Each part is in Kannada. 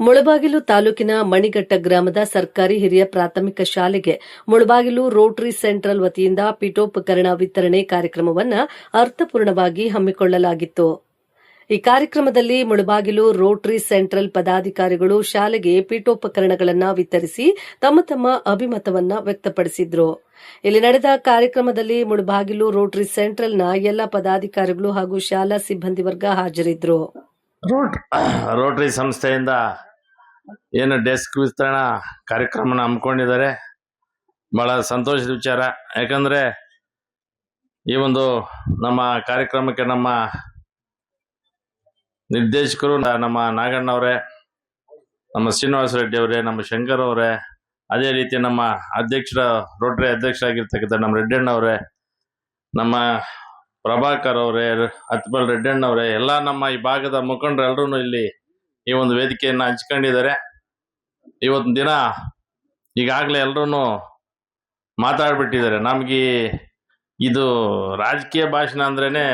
ಮುಳಬಾಗಿಲು ತಾಲೂಕಿನ ಮಣಿಘಟ್ಟ ಗ್ರಾಮದ ಸರ್ಕಾರಿ ಹಿರಿಯ ಪ್ರಾಥಮಿಕ ಶಾಲೆಗೆ ಮುಳಬಾಗಿಲು ರೋಟರಿ ಸೆಂಟ್ರಲ್ ವತಿಯಿಂದ ಪೀಠೋಪಕರಣ ವಿತರಣೆ ಕಾರ್ಯಕ್ರಮವನ್ನು ಅರ್ಥಪೂರ್ಣವಾಗಿ ಹಮ್ಮಿಕೊಳ್ಳಲಾಗಿತ್ತು. ಈ ಕಾರ್ಯಕ್ರಮದಲ್ಲಿ ಮುಳಬಾಗಿಲು ರೋಟರಿ ಸೆಂಟ್ರಲ್ ಪದಾಧಿಕಾರಿಗಳು ಶಾಲೆಗೆ ಪೀಠೋಪಕರಣಗಳನ್ನು ವಿತರಿಸಿ ತಮ್ಮ ತಮ್ಮ ಅಭಿಮತವನ್ನು ವ್ಯಕ್ತಪಡಿಸಿದರು. ಇಲ್ಲಿ ನಡೆದ ಕಾರ್ಯಕ್ರಮದಲ್ಲಿ ಮುಳಬಾಗಿಲು ರೋಟರಿ ಸೆಂಟ್ರಲ್ನ ಎಲ್ಲ ಪದಾಧಿಕಾರಿಗಳು ಹಾಗೂ ಶಾಲಾ ಸಿಬ್ಬಂದಿ ವರ್ಗ ಹಾಜರಿದ್ದರು. ರೋಟರಿ ಸಂಸ್ಥೆಯಿಂದ ಏನು ಡೆಸ್ಕ್ ವಿಸ್ತರಣಾ ಕಾರ್ಯಕ್ರಮನ ಹಮ್ಮಿಕೊಂಡಿದ್ದಾರೆ. ಬಹಳ ಸಂತೋಷದ ವಿಚಾರ. ಯಾಕಂದ್ರೆ ಈ ಒಂದು ನಮ್ಮ ಕಾರ್ಯಕ್ರಮಕ್ಕೆ ನಮ್ಮ ನಿರ್ದೇಶಕರು ನಮ್ಮ ನಾಗಣ್ಣವರೇ, ನಮ್ಮ ಶ್ರೀನಿವಾಸ ರೆಡ್ಡಿ ಅವರೇ, ನಮ್ಮ ಶಂಕರ್ ಅವರೇ, ಅದೇ ರೀತಿ ನಮ್ಮ ರೋಟರಿ ಅಧ್ಯಕ್ಷರಾಗಿರ್ತಕ್ಕಂಥ ನಮ್ಮ ರೆಡ್ಡಣ್ಣವರೇ, ನಮ್ಮ ಪ್ರಭಾಕರ್ ಅವರೇ, ಅತ್ಬಲ್ ರೆಡ್ಡಣ್ಣವರೇ, ಎಲ್ಲ ನಮ್ಮ ಈ ಭಾಗದ ಮುಖಂಡರು ಎಲ್ಲರೂ ಇಲ್ಲಿ ಈ ಒಂದು ವೇದಿಕೆಯನ್ನು ಹಂಚ್ಕೊಂಡಿದ್ದಾರೆ. ಇವತ್ತಿನ ದಿನ ಈಗಾಗಲೇ ಎಲ್ಲರೂ ಮಾತಾಡ್ಬಿಟ್ಟಿದ್ದಾರೆ. ನಮ್ಗೆ ಇದು ರಾಜಕೀಯ ಭಾಷಣ ಅಂದ್ರೇನೆ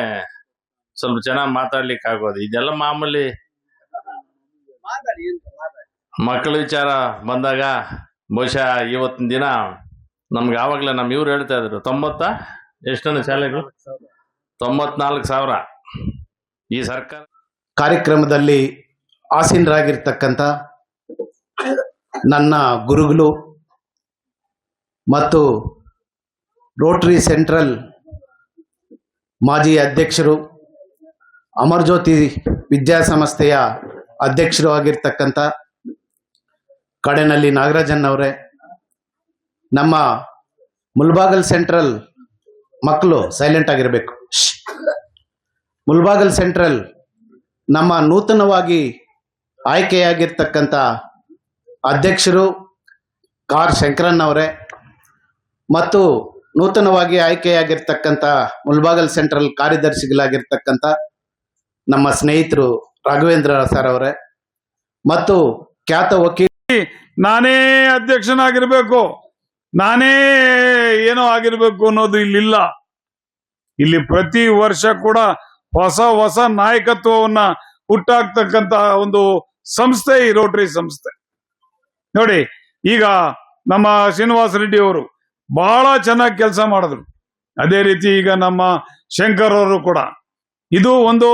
ಸ್ವಲ್ಪ ಚೆನ್ನಾಗಿ ಮಾತಾಡ್ಲಿಕ್ಕೆ ಆಗೋದು. ಇದೆಲ್ಲ ಮಾಮೂಲಿ ಮಕ್ಕಳ ವಿಚಾರ ಬಂದಾಗ ಬಹುಶಃ ಇವತ್ತಿನ ದಿನ ನಮ್ಗೆ ಆವಾಗಲೇ ಇವ್ರು ಹೇಳ್ತಾ ಇದ್ರು 90 ಶಾಲೆಗಳು 94,000 ಈ ಸರ್ಕಾರ. ಕಾರ್ಯಕ್ರಮದಲ್ಲಿ ಆಸೀನರಾಗಿರ್ತಕ್ಕಂಥ ನನ್ನ ಗುರುಗಳು ಮತ್ತು ರೋಟರಿ ಸೆಂಟ್ರಲ್ ಮಾಜಿ ಅಧ್ಯಕ್ಷರು, ಅಮರಜ್ಯೋತಿ ವಿದ್ಯಾಸಂಸ್ಥೆಯ ಅಧ್ಯಕ್ಷರು ಆಗಿರ್ತಕ್ಕಂಥ ಕಡೆನಲ್ಲಿ ನಾಗರಾಜನ್ ಅವರೇ, ನಮ್ಮ ಮುಳಬಾಗಲ್ ಸೆಂಟ್ರಲ್ ಮಕ್ಕಳು ಸೈಲೆಂಟ್ ಆಗಿರಬೇಕು. ಮುಳಬಾಗಲ್ ಸೆಂಟ್ರಲ್ ನಮ್ಮ ನೂತನವಾಗಿ ಆಯ್ಕೆಯಾಗಿರ್ತಕ್ಕಂಥ ಅಧ್ಯಕ್ಷರು ಕಾರ್ ಶಂಕರನ್ ಅವರೇ ಮತ್ತು ನೂತನವಾಗಿ ಆಯ್ಕೆಯಾಗಿರ್ತಕ್ಕಂಥ ಮುಳಬಾಗಲ್ ಸೆಂಟ್ರಲ್ ಕಾರ್ಯದರ್ಶಿಗಳಾಗಿರ್ತಕ್ಕಂಥ ನಮ್ಮ ಸ್ನೇಹಿತರು ರಾಘವೇಂದ್ರ ಸರ್ ಅವರೇ ಮತ್ತು ಖ್ಯಾತ ವಕೀಲ ನಾನೇ ಅಧ್ಯಕ್ಷನಾಗಿರ್ಬೇಕು, ನಾನೇ ಏನೋ ಆಗಿರ್ಬೇಕು ಅನ್ನೋದು ಇಲ್ಲಿಲ್ಲ. ಇಲ್ಲಿ ಪ್ರತಿ ವರ್ಷ ಕೂಡ ಹೊಸ ಹೊಸ ನಾಯಕತ್ವವನ್ನ ಹುಟ್ಟಾಕ್ತಕ್ಕಂತ ಒಂದು ಸಂಸ್ಥೆ ಈ ರೋಟರಿ ಸಂಸ್ಥೆ. ನೋಡಿ, ಈಗ ನಮ್ಮ ಶ್ರೀನಿವಾಸ ರೆಡ್ಡಿ ಅವರು ಬಹಳ ಚೆನ್ನಾಗಿ ಕೆಲಸ ಮಾಡಿದ್ರು. ಅದೇ ರೀತಿ ಈಗ ನಮ್ಮ ಶಂಕರ್ ಅವರು ಕೂಡ. ಇದು ಒಂದು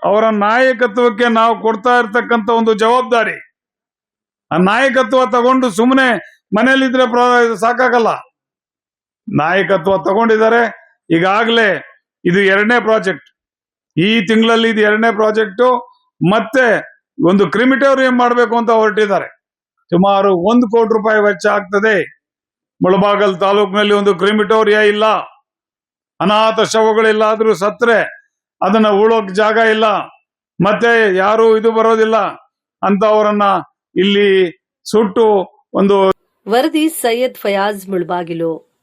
ಅವರ ನಾಯಕತ್ವಕ್ಕೆ ನಾವು ಕೊಡ್ತಾ ಇರ್ತಕ್ಕಂಥ ಒಂದು ಜವಾಬ್ದಾರಿ. ಆ ನಾಯಕತ್ವ ತಗೊಂಡು ಸುಮ್ಮನೆ ಮನೇಲಿದ್ರೆ ಸಾಕಾಗಲ್ಲ. ನಾಯಕತ್ವ ತಗೊಂಡಿದ್ದಾರೆ. ಈಗಾಗಲೇ ಇದು 2ನೇ ಪ್ರಾಜೆಕ್ಟ್. ಈ ತಿಂಗಳಲ್ಲಿ ಇದು 2ನೇ ಪ್ರಾಜೆಕ್ಟು. ಮತ್ತೆ ಒಂದು ಕ್ರಿಮಿಟೋರಿಯಂ ಮಾಡಬೇಕು ಅಂತ ಹೊರಟಿದ್ದಾರೆ. ಸುಮಾರು 1 ಕೋಟಿ ರೂಪಾಯಿ ವೆಚ್ಚ ಆಗ್ತದೆ. ಮುಳಬಾಗಲ್ ತಾಲೂಕಿನಲ್ಲಿ ಒಂದು ಕ್ರಿಮಿಟೋರಿಯಾ ಇಲ್ಲ, ಅನಾಥ ಶವಗಳೆಲ್ಲಾದ್ರೂ ಸತ್ರೆ ಅದನ್ನ ಉಳೋಕ್ ಜಾಗ ಇಲ್ಲ, ಮತ್ತೆ ಯಾರು ಇದು ಬರೋದಿಲ್ಲ ಅಂತ ಅವರನ್ನ ಇಲ್ಲಿ ಸುಟ್ಟು ಒಂದು. ವರದಿ ಸೈಯದ್ ಫಯಾಜ್ ಮುಳಬಾಗಿಲು.